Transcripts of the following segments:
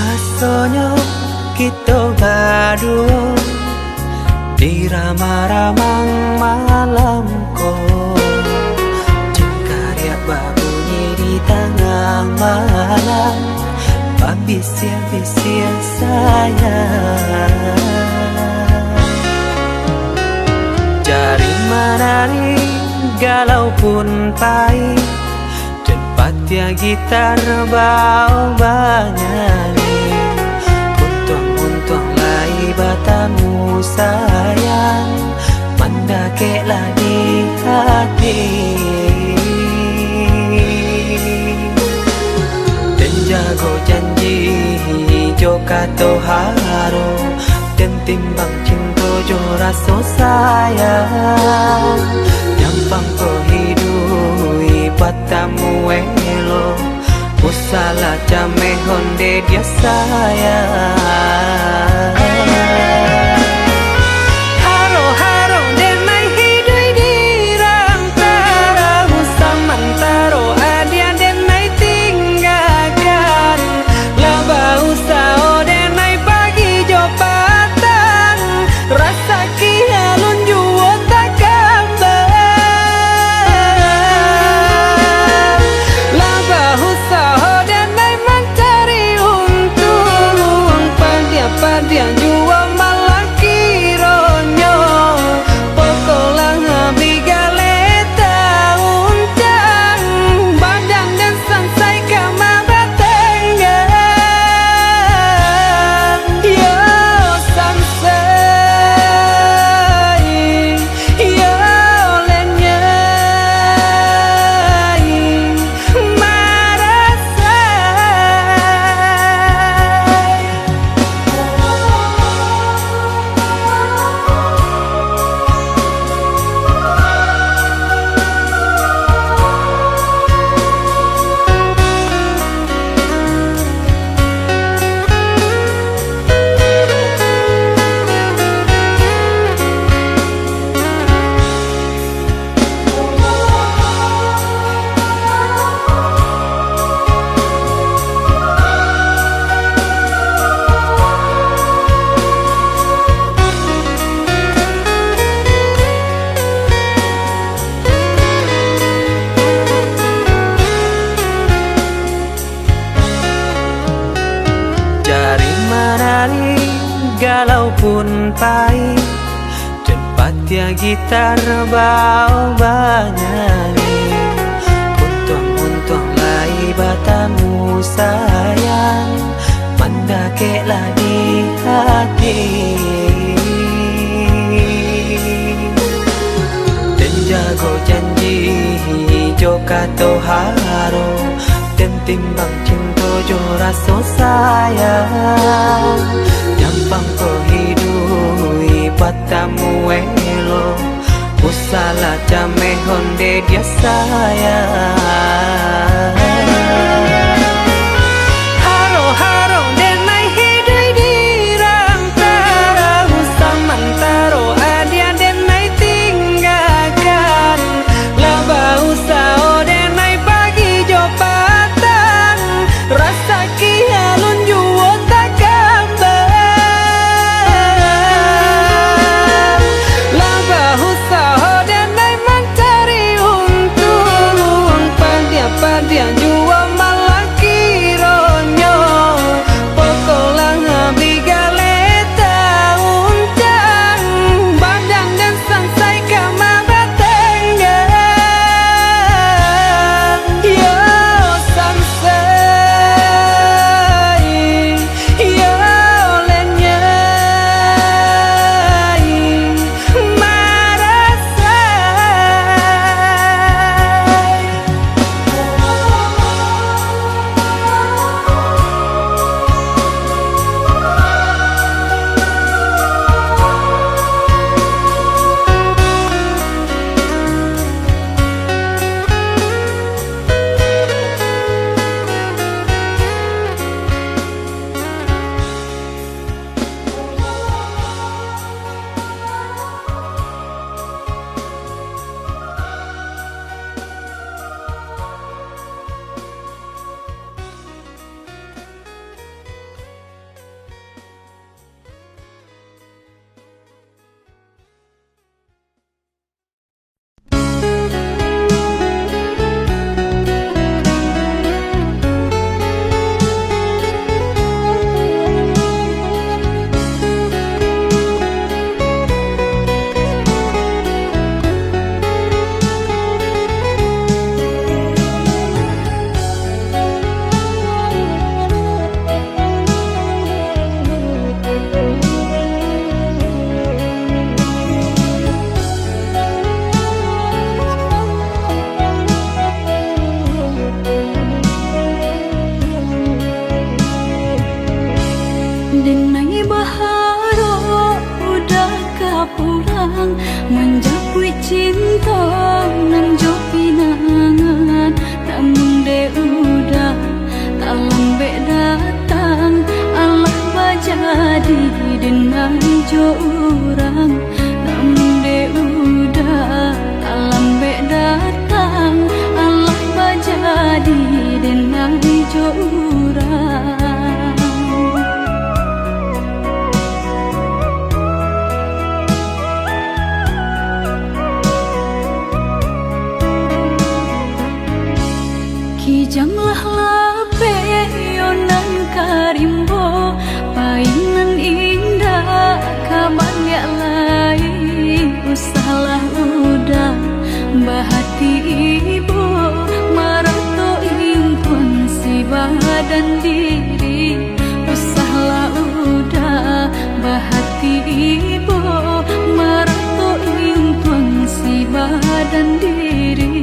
Rasanya kita berdua di ramang-ramang malam kau, cengkariak berbunyi di tengah malam, babisia-bisia sayang. Jari menari galau pun pahit, tempat ya gitar bau bernyanyi. Untung lai batamu sayang, mendakeklah di hati. Dan jago janji joka toharo, dan timbang cinta jo rasa sayang. Nyampang ko hidui batamu elo, usala jame honde dia sayang. Haro-haro denai hidui di rantara, usamantaro adia denai tinggalkan. Laba usao denai pagi jo patang, rasa kialun juo tak kabar. Laba usao denai mencari untung, padian juo malah kironyo. Pokolang bigaleta uncang, badan dan sansai kama batenggang. Yo sansai, yo lenyai, marasai. Jari menari galau pun pahit, tempat ya gitar bau bernyanyi. Untung lai batamu sayang, mendakeklah di hati. Dan jago janji joka toharo, dan timbang cinta jo rasa sayang. Nyampang ko hidui batamu elo, usala jame honde dia sayang. Haro-haro denai hidui di rantara, usamantaro adia denai tinggalkan. Laba usao denai pagi jo patang, rasa kialun juo tak kabar. Laba usao denai mencari untung, padian Denai baharo udah kapulang menjapui cinta nan jo pinangan, namun de udah tak lambe datang Allah bajadi denai jo urang, namun de udah tak lambe datang Allah bajadi denai jo urang. Kijanglah lape yonan karimbo painan indah kaban ya lai usahlah udah bahati ibu marato impun si badan diri usahlah udah bahati ibu marato impun si badan diri.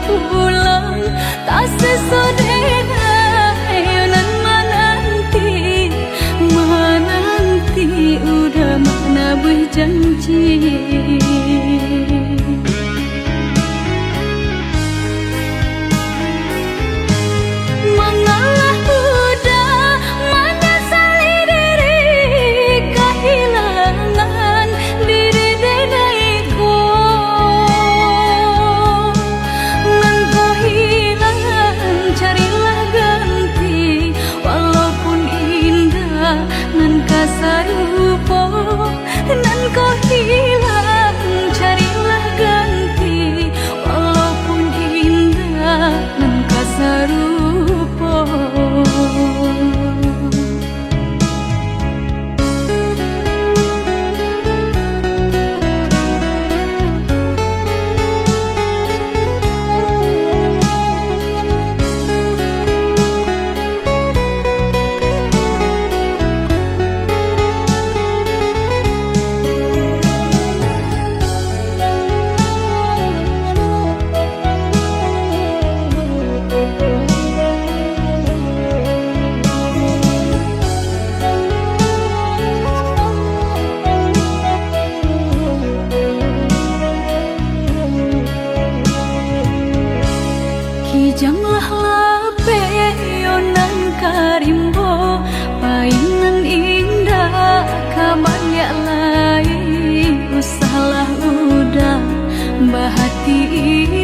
Pulang tak sesodena yonan menanti udah mana berjanji. Mengalah udah menyesali diri kehilangan diri denaiku. Carilah ganti walaupun indah nan kasarupo nan kau hilang, carilah ganti walaupun indah nan kasarupo. Kijanglah lape yonan karimbo painan indah kaban ya lai usahlah udah bahati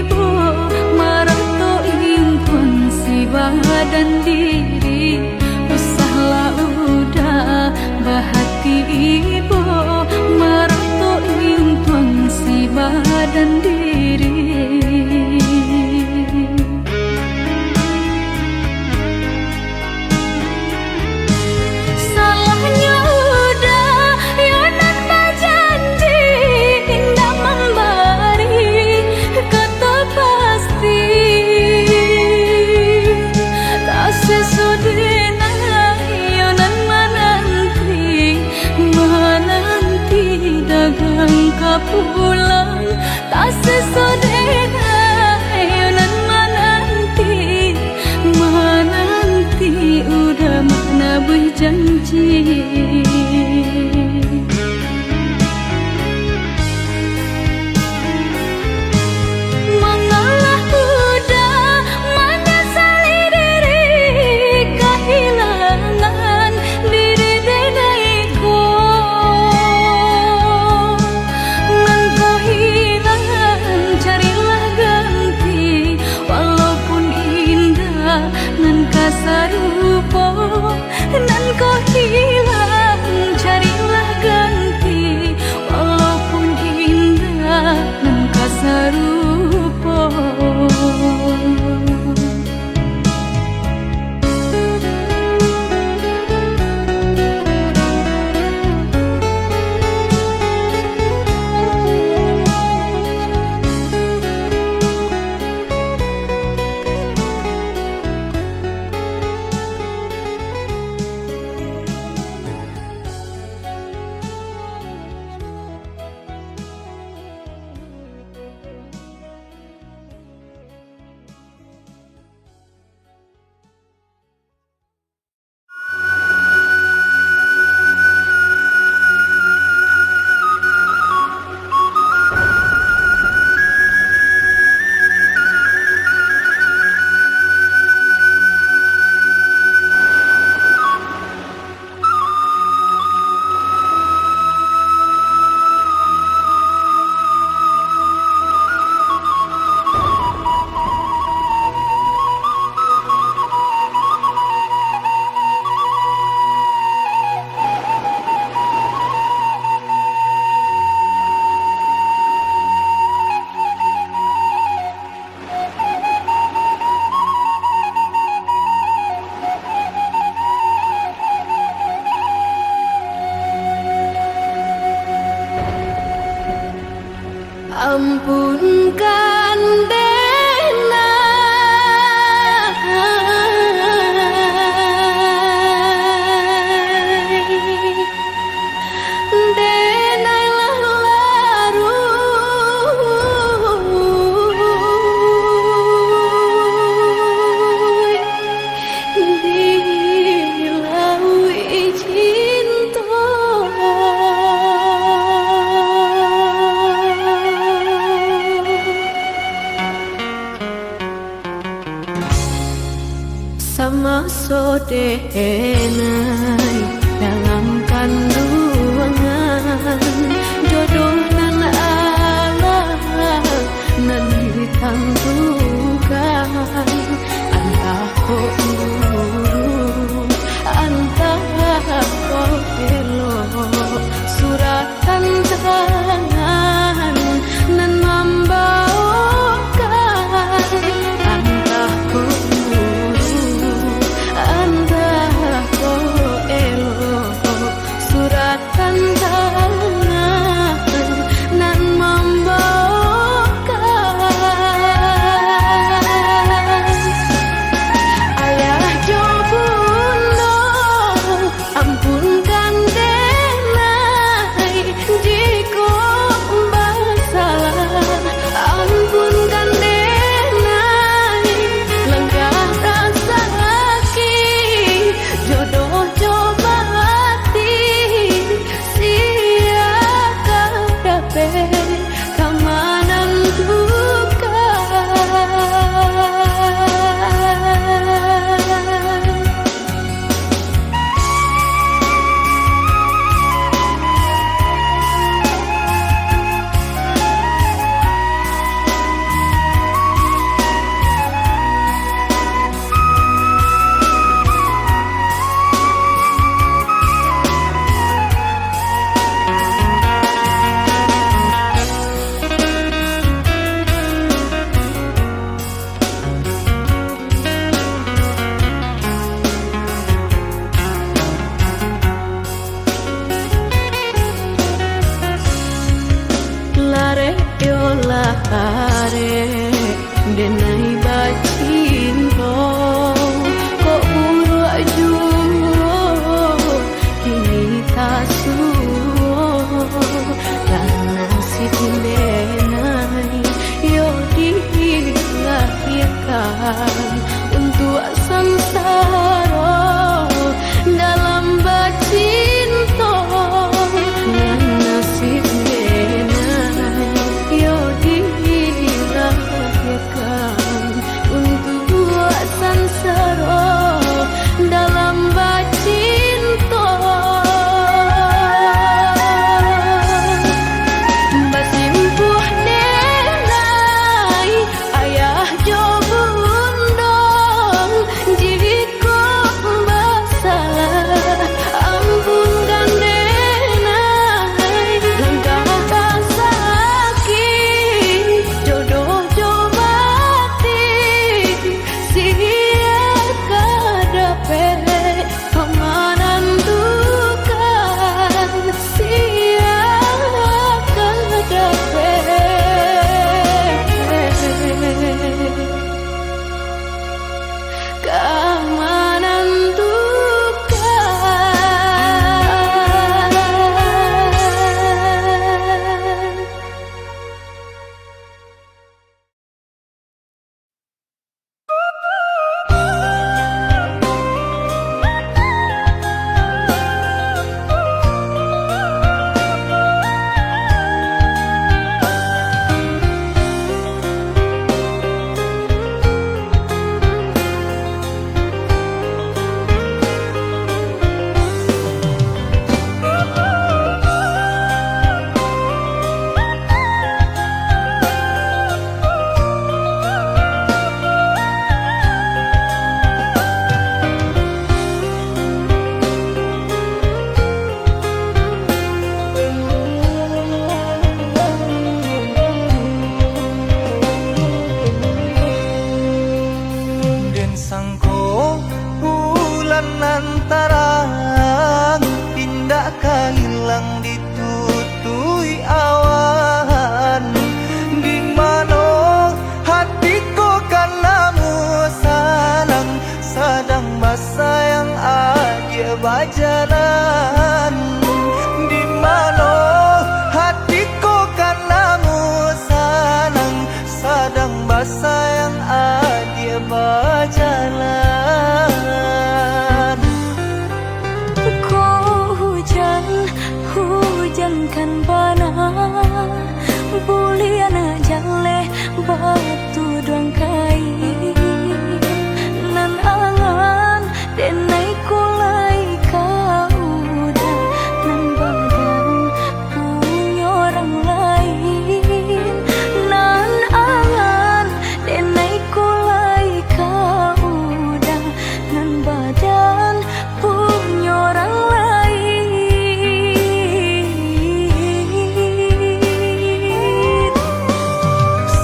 ibu marato impun si badan diri usahlah udah bahati ibu marato impun si badan diri. Pulang tak sesodena yonan menanti udah mana berjanji. Mengalah udah menyesali diri kehilangan diri denaiku. Carilah ganti walaupun indah nan kasarupo nan kau hilang. ampunkan Dena, Denai laru dilaui cinta. Sama sodenai dalam kandungan jodoh nan Allah nan ditentukan, antah kok buru antah kok elok, suratan tangan nan membawakan, antah kok suratan tangan nan membawakan. Ayah jo bunda ampunkan Denai jika bersalah, ampunkan Denai lenggah rasa sakit jodoh coba kamanan duka. Lare Denai bacinto kok uruk juo kini tasuo karena si Denai yo dilahirkan untuk samsara dalam bacinto dan nasib Denai yo dilahirkan hujankan bana buliana jaleh batu doang kain nan angan denai kulai kauda nan badan punya orang lain nan angan denai kulai kauda nan badan punya orang lain.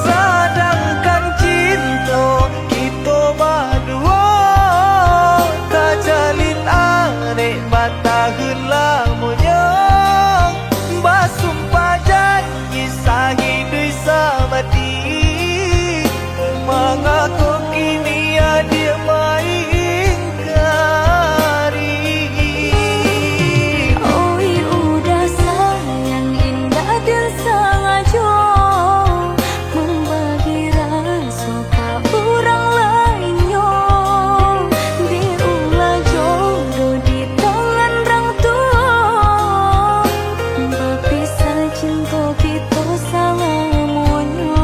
Sedangkan cinta kita berdua tak jalin aneh batahun lamanya basumpah janji sahidui samati mengaku kini dia maingkari. Oi udah sayang indah dan sengaja membagi rasa ke orang lainnya diulah jodoh di tangan orang tua berpisah cinta kita selamanya.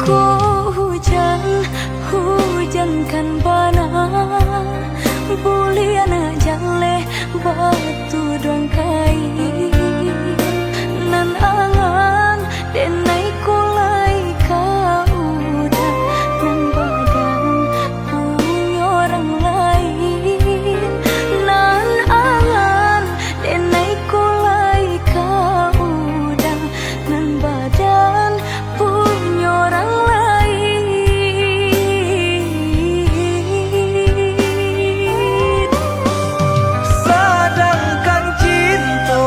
Kau hujankan bana buliana jaleh batu doang kain nan angan denai kulai kauda nan badan punya orang lain nan angan denai kulai kauda nan badan punya orang lain. Sedangkan cinta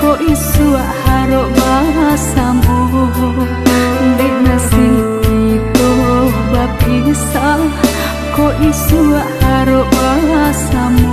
ko isu harok bahasamu dek nasib itu bapisah ko isu harok bahasamu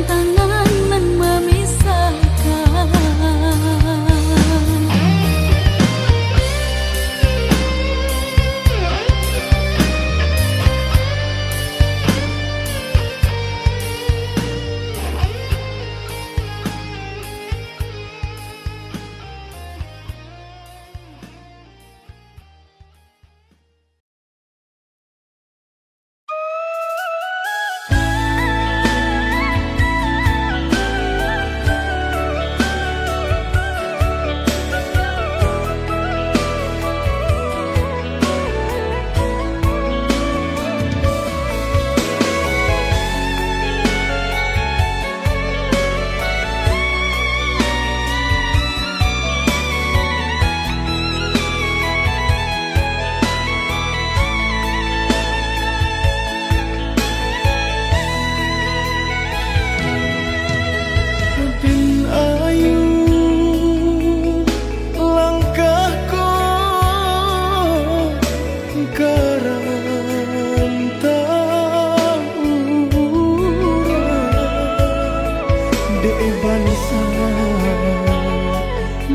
rintangan nan memisahkan.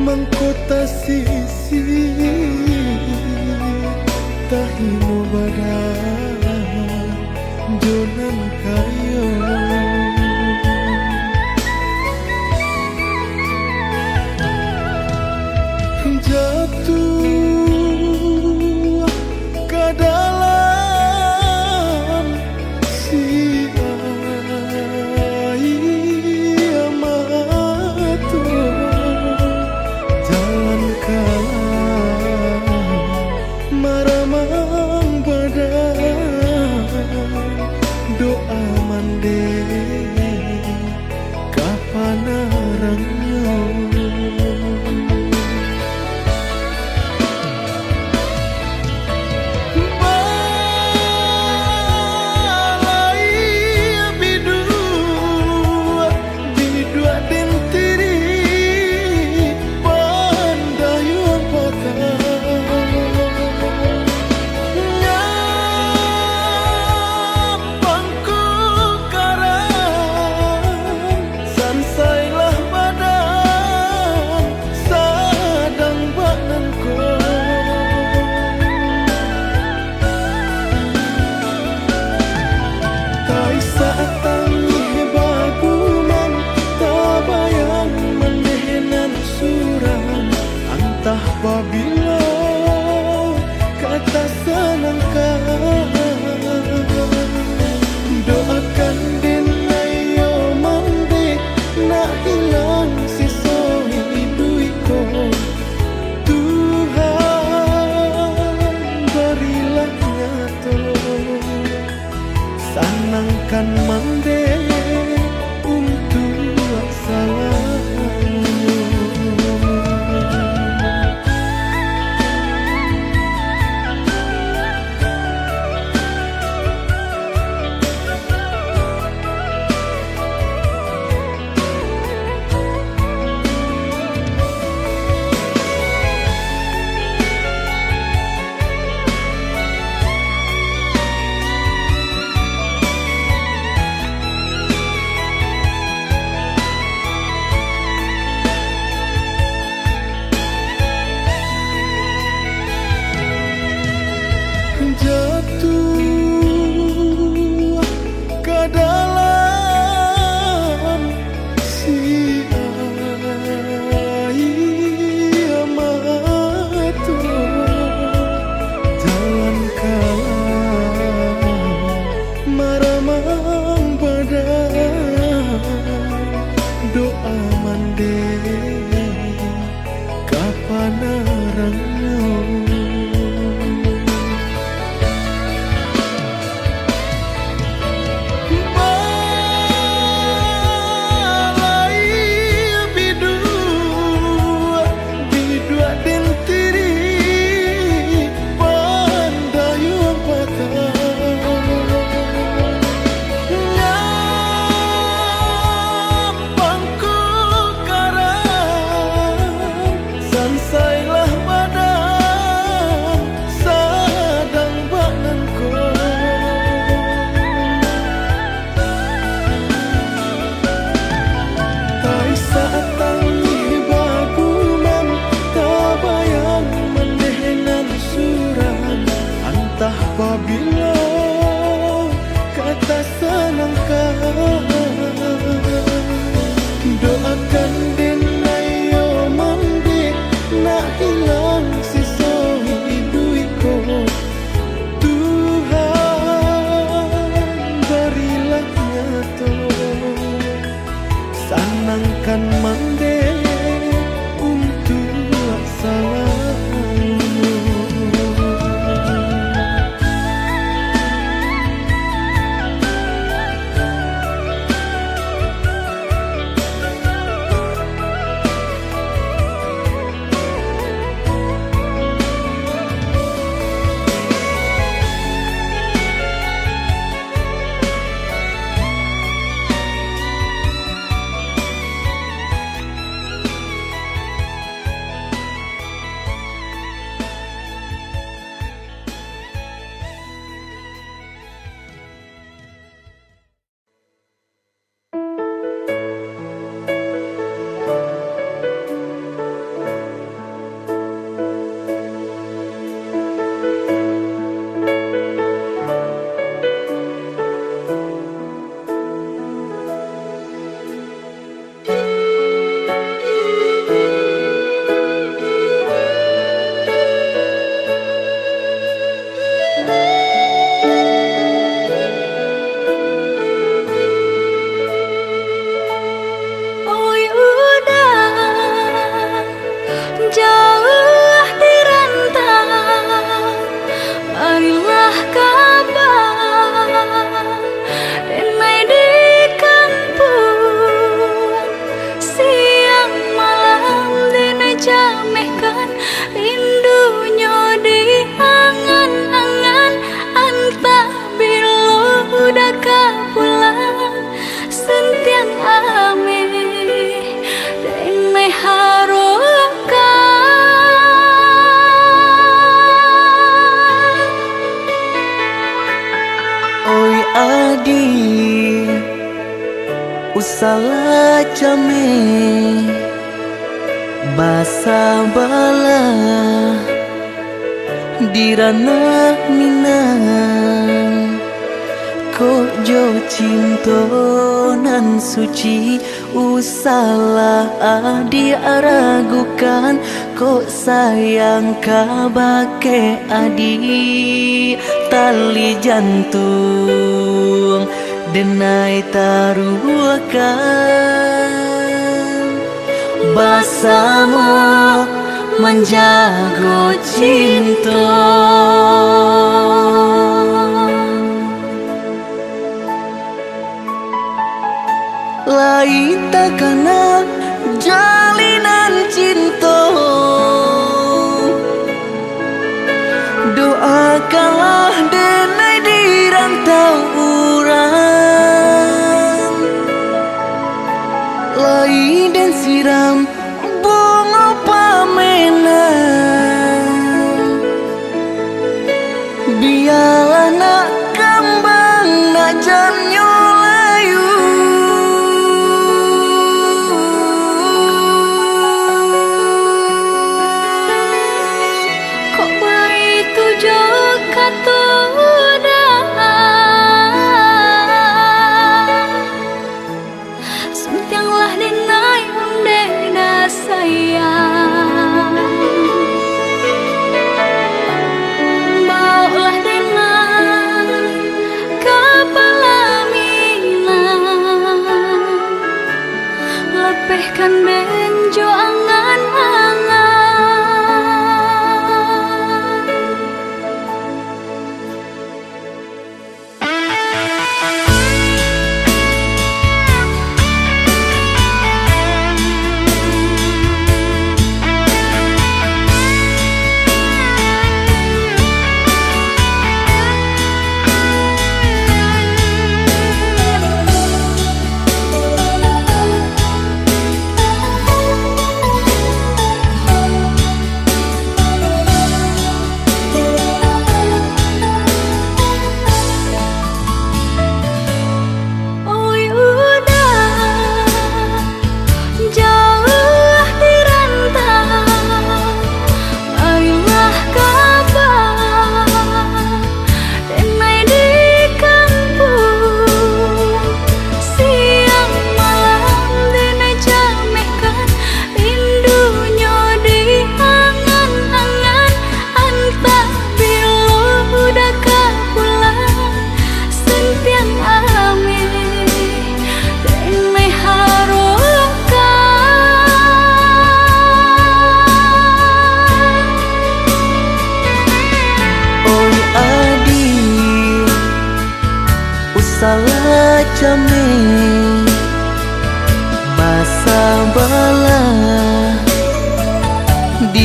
Mangkota sisi tahino badan jonan kayo jatuh ke dalam si air mata jalan kalah maramang badan doa mande kapanarangnya Sansailah pada akan mandek untuk salahmu. Oi udah jauh di rantau, marilah kabar denai di kampung. Siang malam denai jamehkan rindunya di angan-angan. Antah bila udah pulang sentiang ame denai harokan. Oi adi usala jame basa bala dirana minang kok jo cinto nan suci usala adi aragukan kok sayang kabake adi tali jantung denai taruhkan basamu menjago cinta. Lain takana jalinan cinta, doakanlah denai di rantau urang. Lain dan siram bunga pamenang, biarlah nak kembang nak janyo layu. Kok baik tujuh kata sentianglah denai undena sayang. Baulah denai kepala minang, lepehkan benjo angan-angan.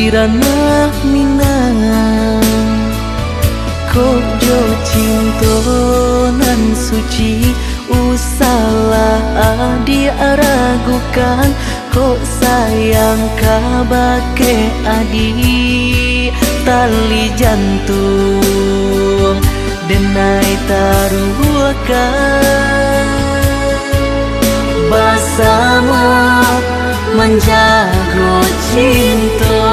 dirana minang kok jo cinta nan suci usalah diragukan kok sayang kabake adi tali jantung denai taruhkan bersama menjaga cinta.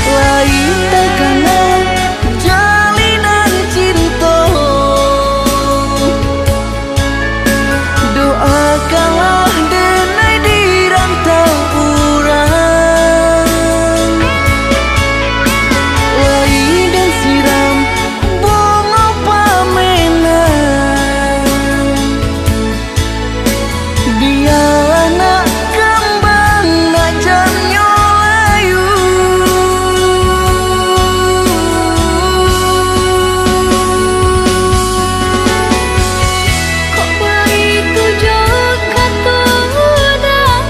Lain tekanlah jalinan cinta, doakanlah denai di rantau urang. Lain dan siram bunga pamenang, biarlah nak kembang nak jamnya layu. Kok begitu juga sudahlah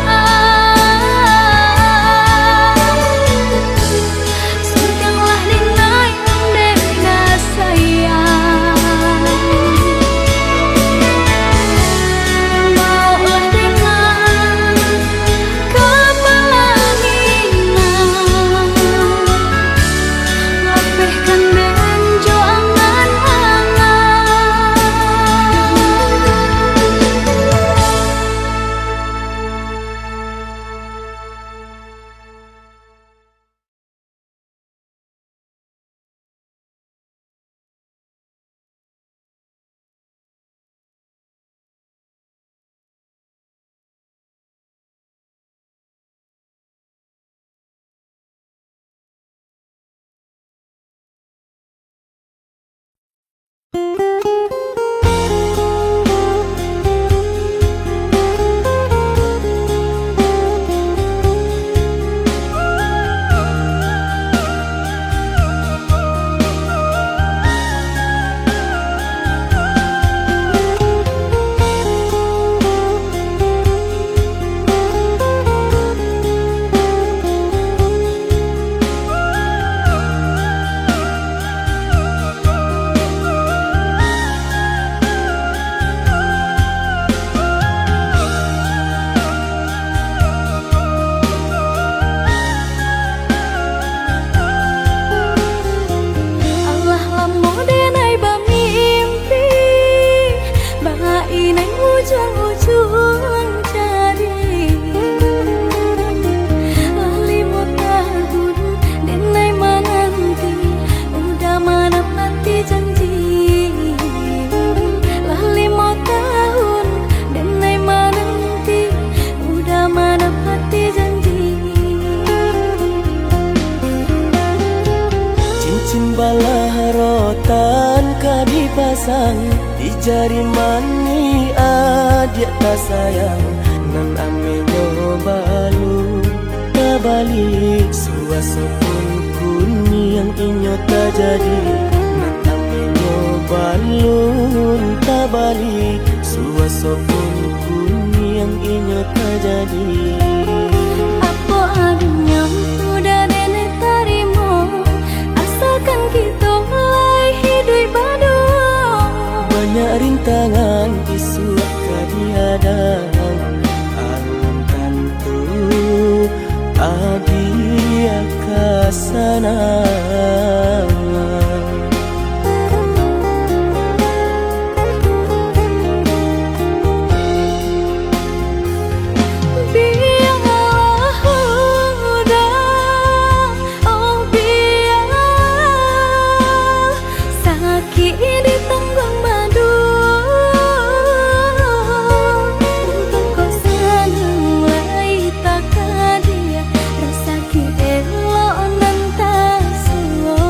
dinai dena sayang maulah dengan kepelanginan lapihkan dengan jo angan-angan. Allah lamo denai bamimpi bainai ujung-ujung cari lali mau tahun denai menanti udah mana mati janji lali mau tahun denai menanti udah mana mati janji. Cincin balah rotan ka dipasang di jari mani adik tak sayang nan amenyo balu tak balik suasopun kuni yang inyo tak jadi nan amenyo balu tak balik suasopun kuni yang inyo tak jadi. Apa adanya udah nenek tarimo asalkan kita mulai hidup baru. Banyak rintangan isu kadiadang alam tentu adia kasana. Biarlah udah, oh biarlah sakit di tenggang madu. Untung kau senang lai tak dia rasa elok nan tak suo.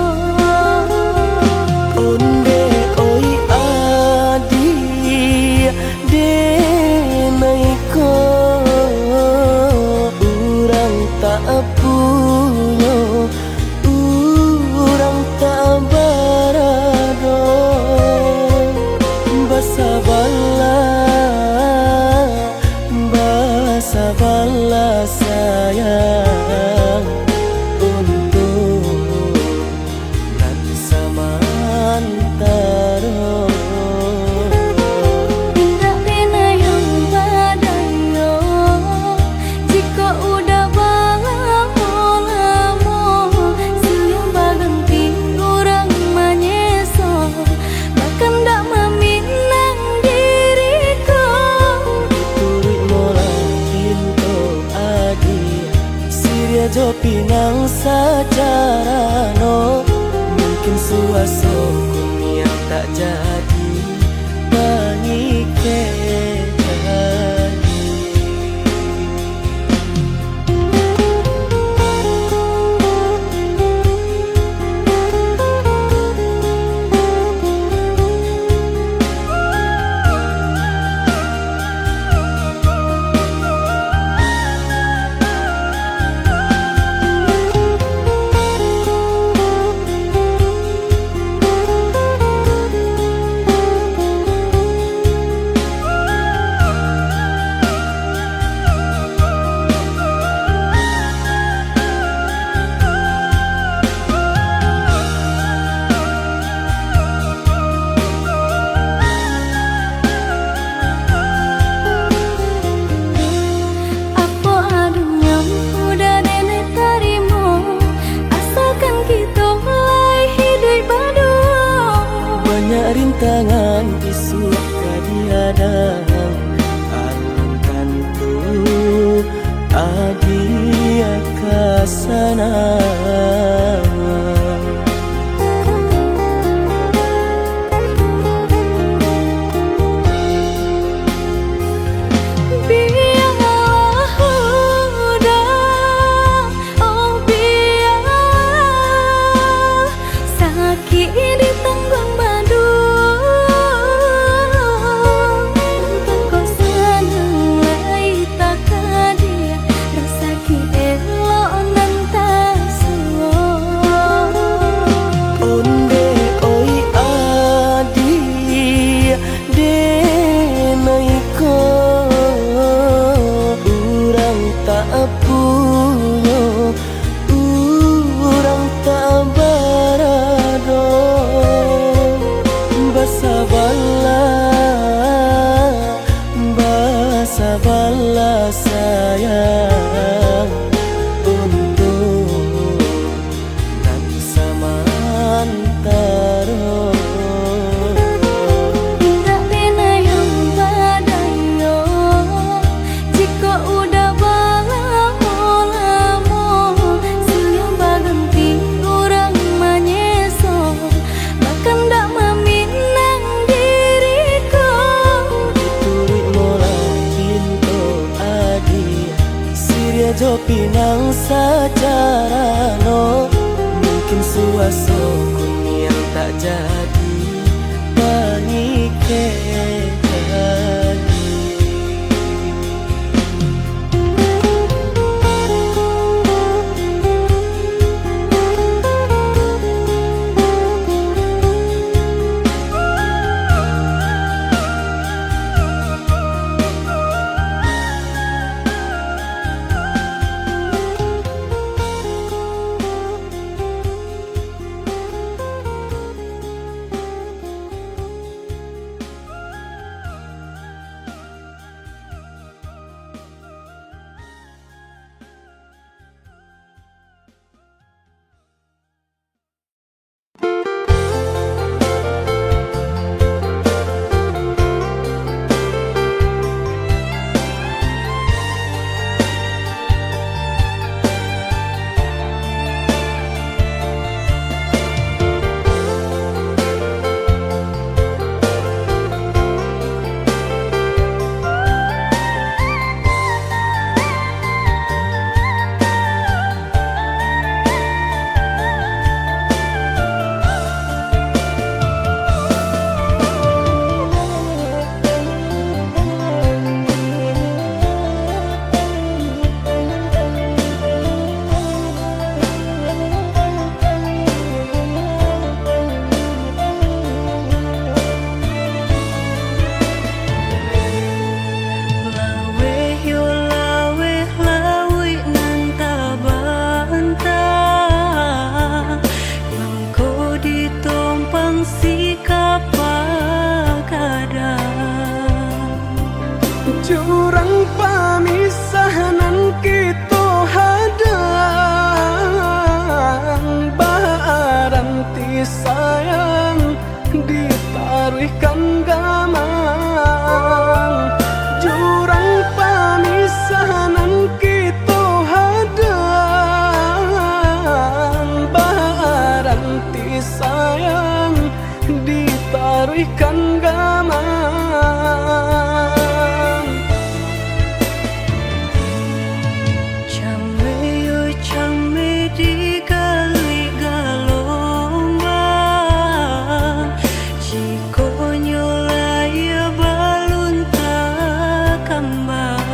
Onde oi adi denai ko urang tak punya urang tak barado. jo pinang secara no, mungkin suasoku yang tak jadi mengikat. Rintangan isu kadiadang alangkan tu adia kasana. Sabarlah sayang untuk nanti samantara. Tak pernah yang badayo jika udah lamo siang baganti orang menyeso bahkan tak meminang diriku. Diturik mulai Siria jo pinang secara no, mungkin suasoku yang tak jadi mengikat. Jurang pamisahan kita hadang, baranti sayang ditaruhkan gamang. Jurang pamisahan kita hadang, ikan gamang. Cameyo came di kali galombang, jiko nyolaya balun tak kembang.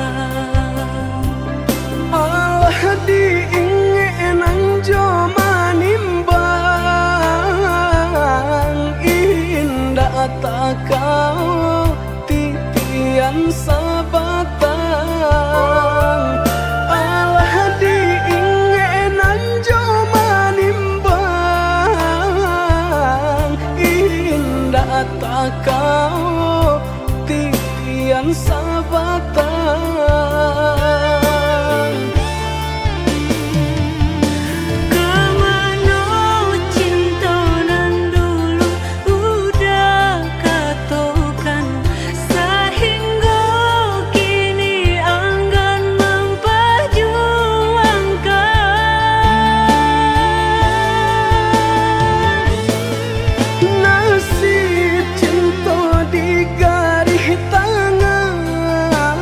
Allah diingin jo manimbang, indah tak kau titian sabatang. Allah diingin jo manimbang, indah tak kau titian sabatang. Kemana cinta nan dulu udah katokan, sehingga kini enggan memperjuangkan. Nasib cinta di garis tangan,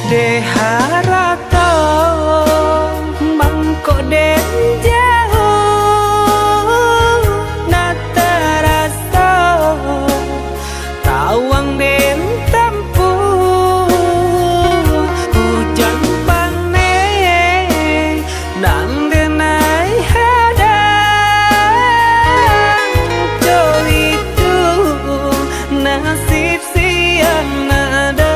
De harato mangko den jauh na terasa tawang den tempuh hujan pane nan denai hadang jo itu nasib siang nada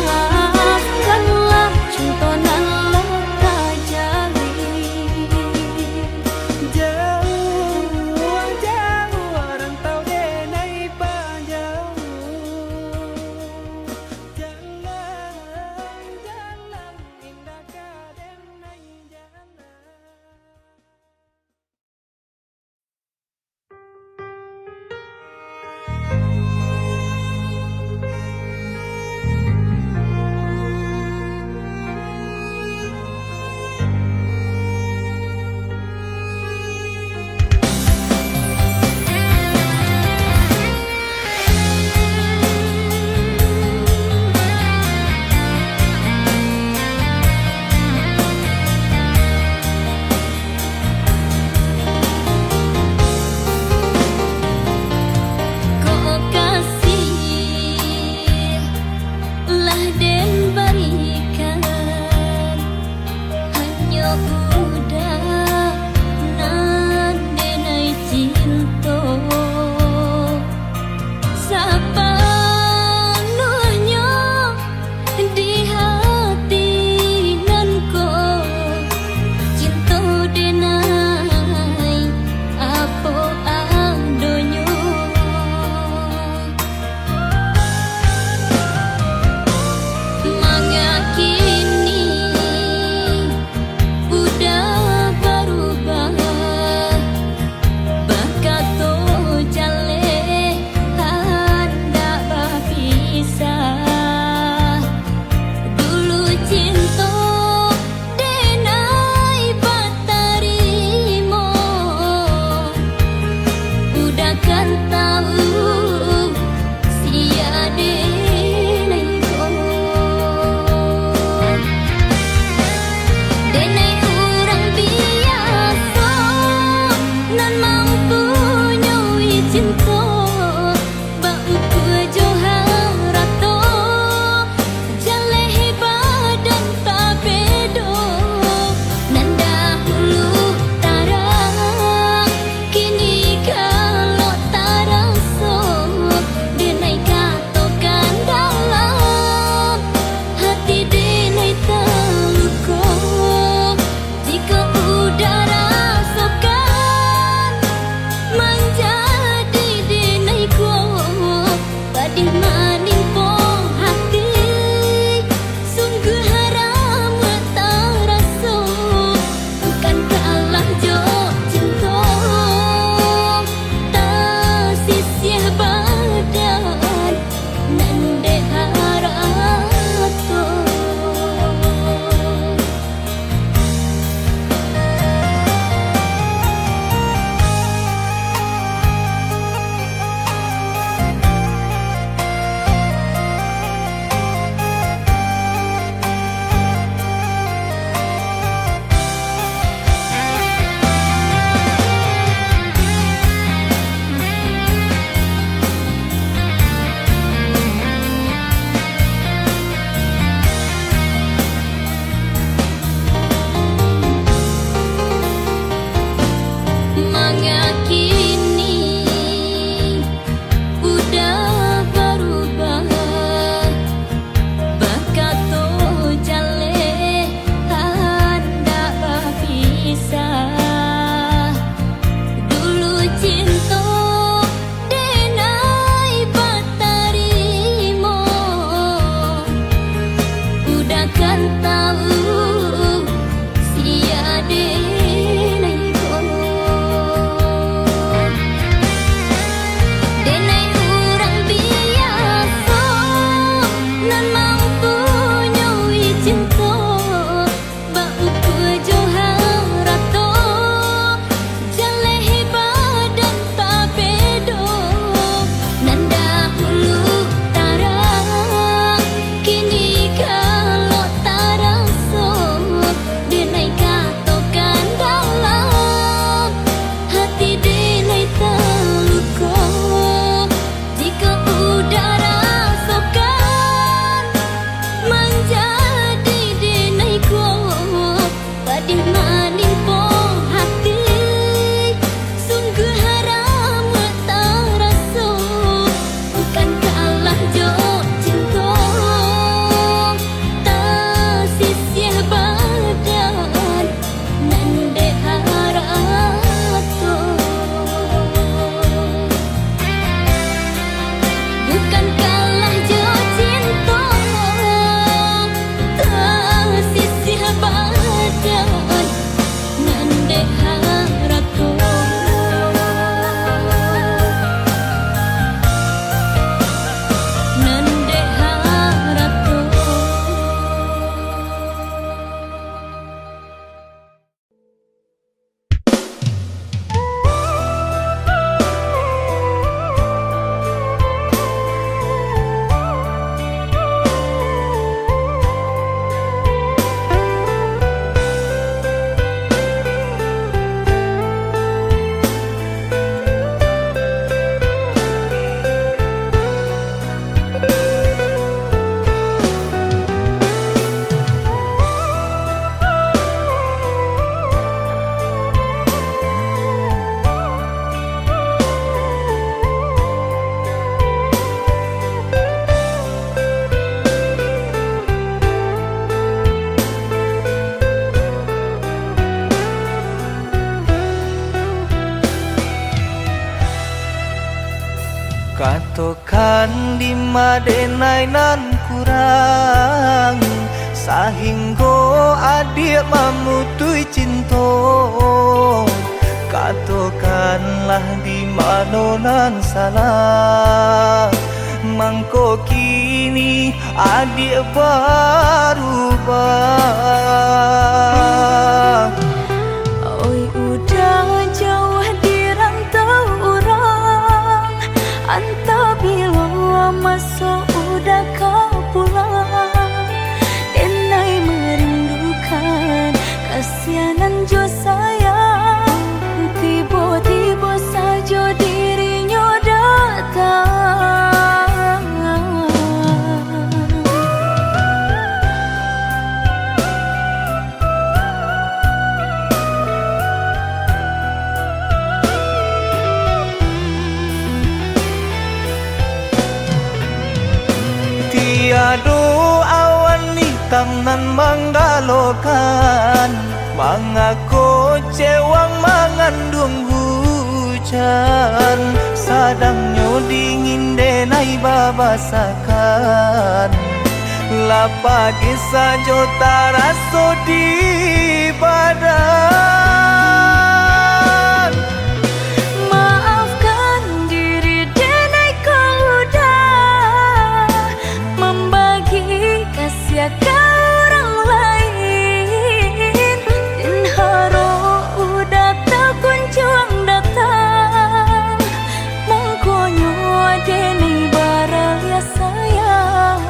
maafkanlah contonan leka jali. Jauh jauh rantau denai panjang, jalan jalan indah kadenai jalan. Kau kasih lah den berikan hanya udah nan denai cinta sepenuhnya di hati nan kau cinta denai apa adonyo. kan di madenai nan kurang sahingga adik mamutui cinta katakanlah di mana nan salah mangko kini adik berubah. Oi udah jauh di rantau orang, entah bila masa udah kau pulang. Denai merindukan kasihanan jo sayang, tiba-tiba saja dirinya datang. Tiada awan hitam nan menggalokan mengaku cewang mengandung hujan sadangnya dingin denai babasakan lapagi saja taraso di badan. Maafkan diri denai kau udah membagi kasih ke orang lain, dan harap udah tak kunjung datang mengkonyo denai barang ya sayang.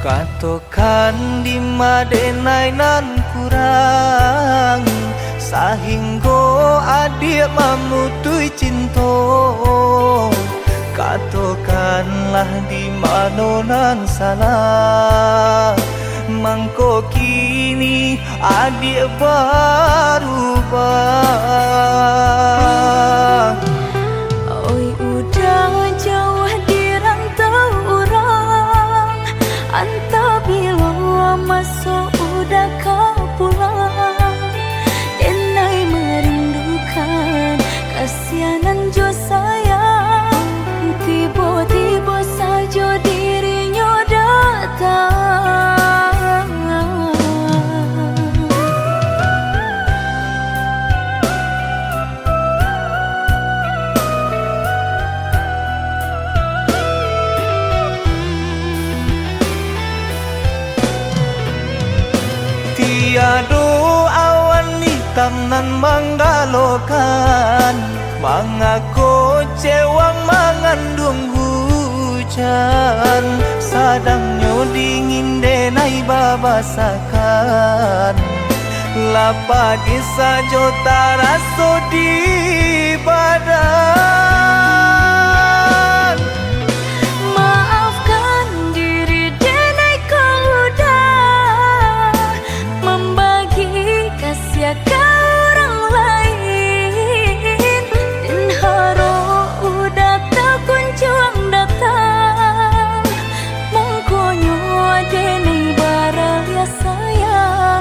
Katakan di madenai nan kurang sahingga adik mamutui cinta katakanlah di mana nan salah mangko kini adik berubah. Oi udah jauh di rantau orang, entah bila masa udah kau pulang. Denai merindukan kasihanan jo sayang, tiba-tiba saja dirinya datang. Tiada awan hitam nan menggalokan mengaku cewang mengandung hujan sadangnya dingin denai babasakan lapagi saja taraso di badan. Maafkan diri denai kau udah membagi kasih ke orang lain, dan harap udah tak kunjung datang mengkonyo denai barang ya sayang.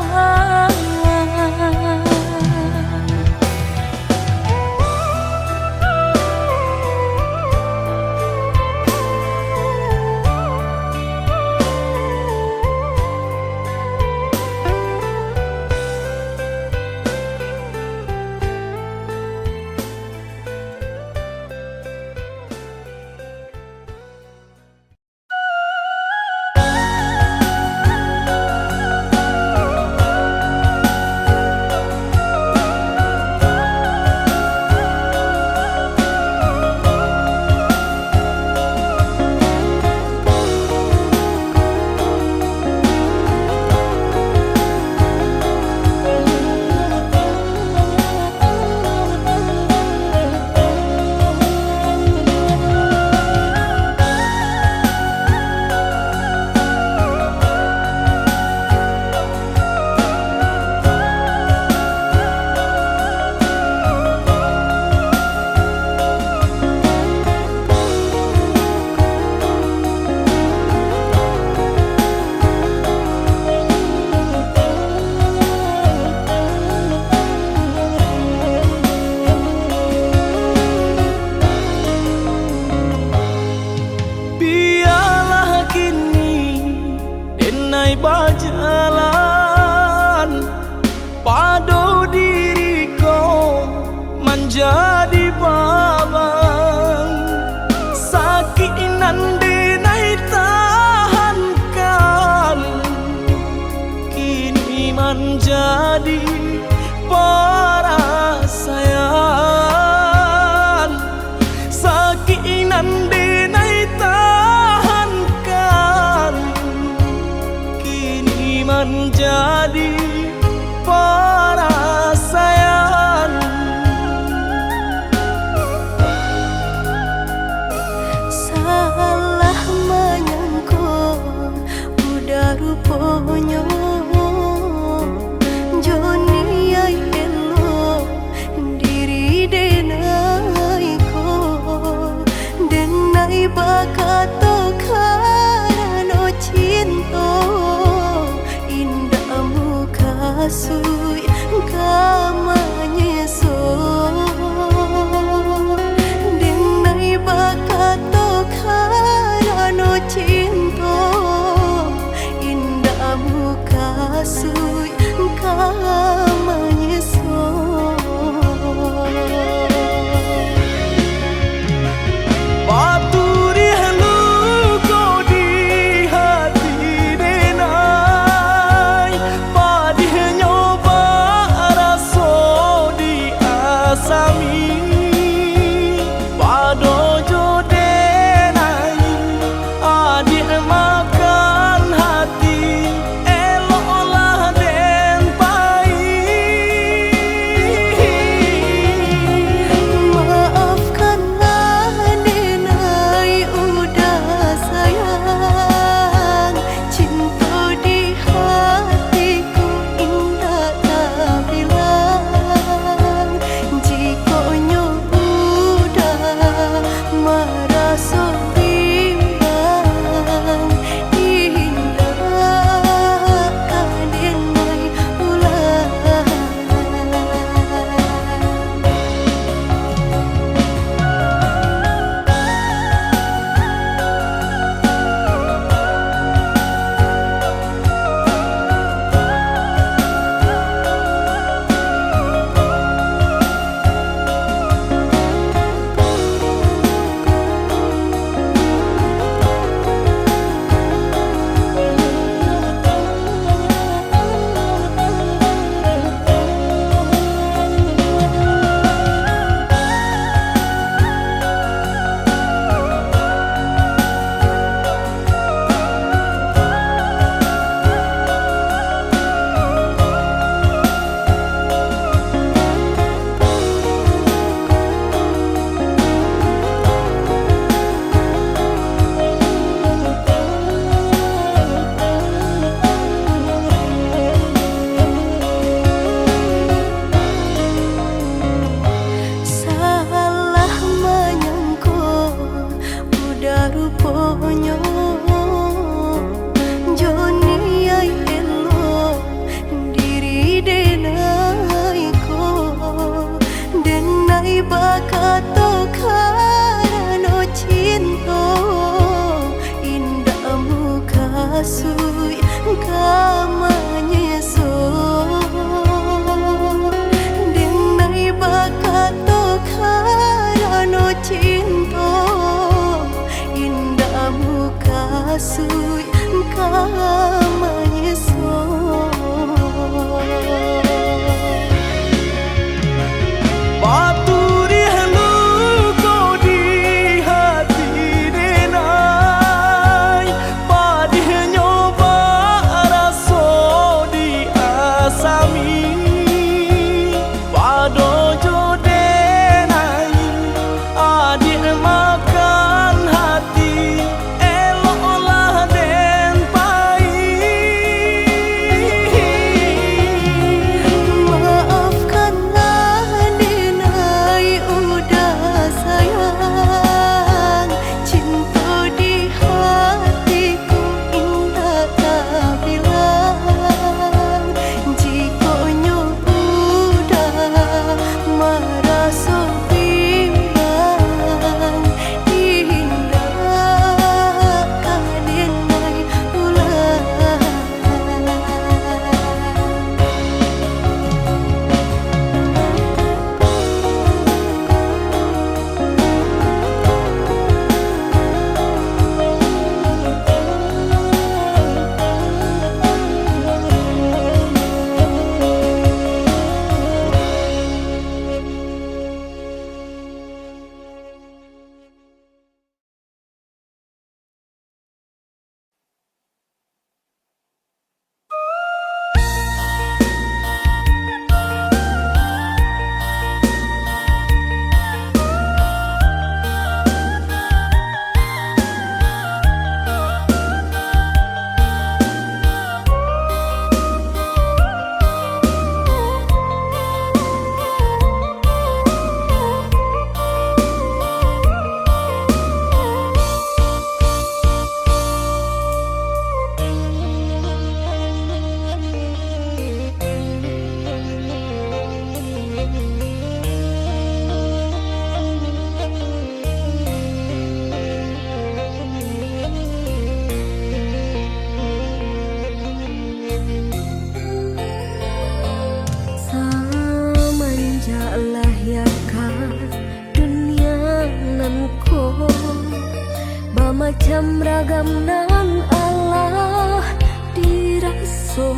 macam ragam nan Allah diraso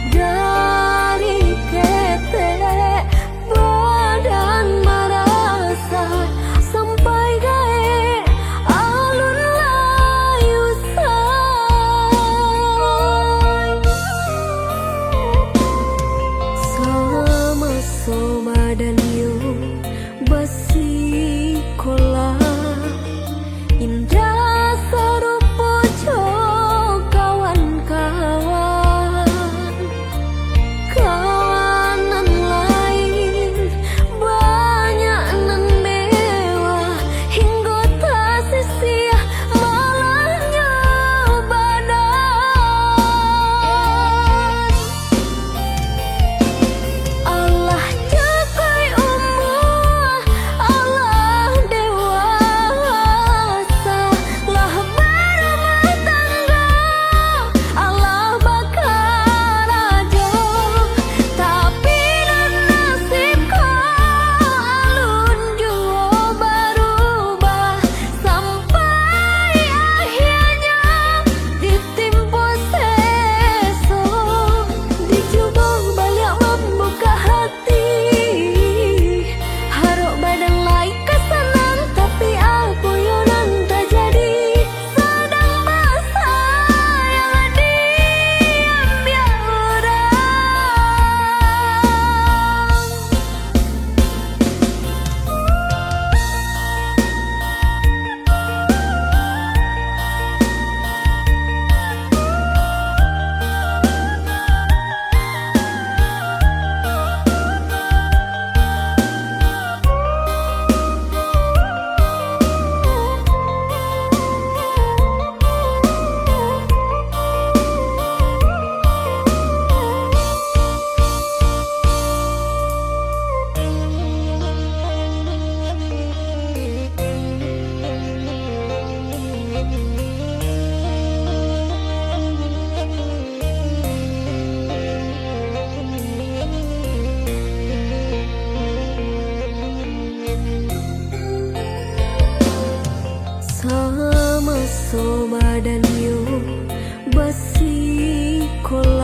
dari ketek badan merasa sampai gae alun layu sama soma dan yo besi kola indah serupa kawan-kawan kawanan lain banyak nan mewah hingga tak sia malahnya badan Allah capai umur Allah dewasa lah berumah tangga Allah bakal aja tapi nan nasib alun jua berubah sampai akhirnya ditimpa seso dicoba balik membuka hati haruk badan lain kesenang tapi aku yonan tak jadi sedang masa yang diam orang sama soma dan yo besi kola